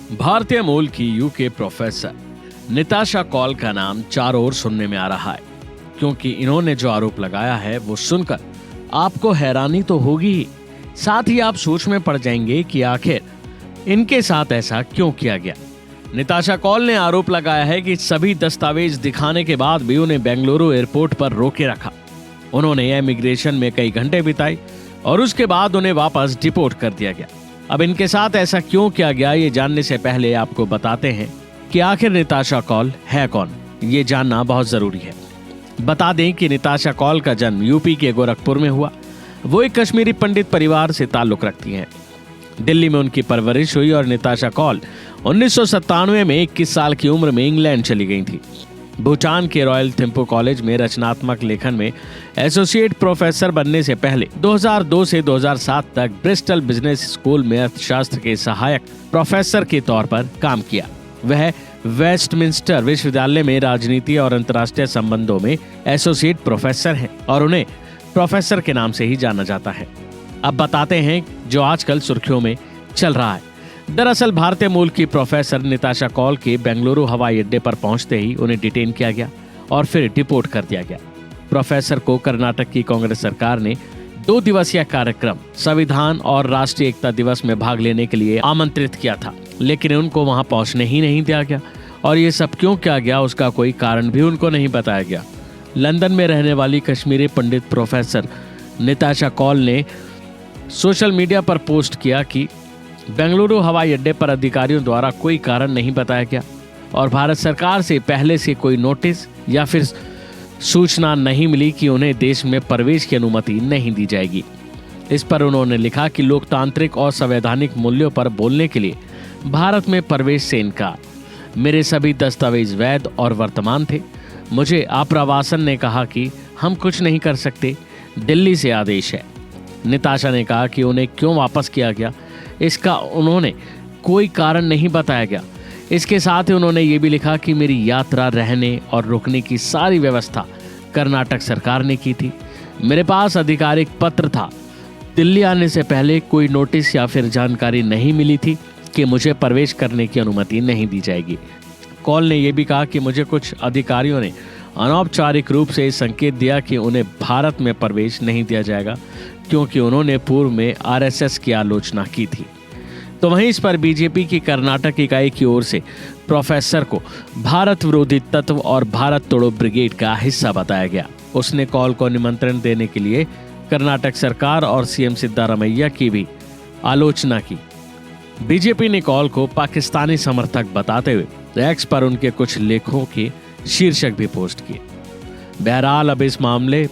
भारतीय मूल की यूके प्रोफेसर निताशा कॉल का नाम चारों ओर सुनने में आ रहा है, क्योंकि इन्होंने जो आरोप लगाया है वो सुनकर आपको हैरानी तो होगी ही, साथ ही आप सोच में पड़ जाएंगे कि आखिर इनके साथ ऐसा क्यों किया गया। निताशा कॉल ने आरोप लगाया है कि सभी दस्तावेज दिखाने के बाद भी उन्हें बेंगलुरु एयरपोर्ट पर रोके रखा। उन्होंने इमिग्रेशन में कई घंटे बिताए और उसके बाद उन्हें वापस डिपोर्ट कर दिया गया। अब इनके साथ ऐसा क्यों किया गया, ये जानने से पहले आपको बताते हैं कि आखिर निताशा कॉल है कौन। ये जानना बहुत जरूरी है। बता दें कि निताशा कॉल का जन्म यूपी के गोरखपुर में हुआ। वो एक कश्मीरी पंडित परिवार से ताल्लुक रखती हैं। दिल्ली में उनकी परवरिश हुई और निताशा कॉल 1997 में 21 साल की उम्र में इंग्लैंड चली गई थी। भूटान के रॉयल थिम्पू कॉलेज में रचनात्मक लेखन में एसोसिएट प्रोफेसर बनने से पहले 2002 से 2007 तक ब्रिस्टल बिजनेस स्कूल में अर्थशास्त्र के सहायक प्रोफेसर के तौर पर काम किया। वह वेस्टमिंस्टर विश्वविद्यालय में राजनीति और अंतर्राष्ट्रीय संबंधों में एसोसिएट प्रोफेसर हैं और उन्हें प्रोफेसर के नाम से ही जाना जाता है। अब बताते हैं जो आजकल सुर्खियों में चल रहा है। दरअसल भारतीय मूल की प्रोफेसर निताशा कॉल के बेंगलुरु हवाई अड्डे पर पहुंचते ही उन्हें डिटेन किया गया और फिर डिपोर्ट कर दिया गया। प्रोफेसर को कर्नाटक की कांग्रेस सरकार ने 2 दिवसीय कार्यक्रम संविधान और राष्ट्रीय एकता दिवस में भाग लेने के लिए आमंत्रित किया था, लेकिन उनको वहां पहुंचने ही नहीं दिया गया। और ये सब क्यों किया गया, उसका कोई कारण भी उनको नहीं बताया गया। लंदन में रहने वाली कश्मीरी पंडित प्रोफेसर निताशा कॉल ने सोशल मीडिया पर पोस्ट किया कि बेंगलुरु हवाई अड्डे पर अधिकारियों द्वारा कोई कारण नहीं बताया गया और भारत सरकार से पहले से कोई नोटिस या फिर सूचना नहीं मिली कि उन्हें देश में प्रवेश की अनुमति नहीं दी जाएगी। इस पर उन्होंने लिखा कि लोकतांत्रिक और संवैधानिक मूल्यों पर बोलने के लिए भारत में प्रवेश से इनकार। मेरे सभी दस्तावेज वैध और वर्तमान थे। मुझे आप्रवासन ने कहा कि हम कुछ नहीं कर सकते, दिल्ली से आदेश है। निताशा ने कहा कि उन्हें क्यों वापस किया गया, इसका उन्होंने कोई कारण नहीं बताया गया। इसके साथ ही उन्होंने ये भी लिखा कि मेरी यात्रा, रहने और रुकने की सारी व्यवस्था कर्नाटक सरकार ने की थी। मेरे पास आधिकारिक पत्र था। दिल्ली आने से पहले कोई नोटिस या फिर जानकारी नहीं मिली थी कि मुझे प्रवेश करने की अनुमति नहीं दी जाएगी। कॉल ने यह भी कहा कि मुझे कुछ अधिकारियों ने अनौपचारिक रूप से संकेत दिया कि उन्हें भारत में प्रवेश नहीं दिया जाएगा, क्योंकि उन्होंने पूर्व में आरएसएस की आलोचना की थी। तो वहीं इस पर बीजेपी की कर्नाटक इकाई की ओर से प्रोफेसर को भारत विरोधी तत्व और भारत तोड़ो ब्रिगेड का हिस्सा बताया गया। उसने कॉल को निमंत्रण देने के लिए कर्नाटक सरकार और सीएम सिद्धारमैया की भी आलोचना की। बीजेपी ने कॉल को पाकिस्तानी समर्थक बताते हुए एक्स पर उनके कुछ लेखों के शीर्षक भी पोस्ट किए। बहरहाल अब इस मामले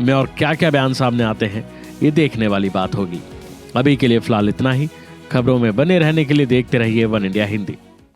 में और क्या क्या बयान सामने आते हैं, ये देखने वाली बात होगी। अभी के लिए फिलहाल इतना ही। खबरों में बने रहने के लिए देखते रहिए वन इंडिया हिंदी।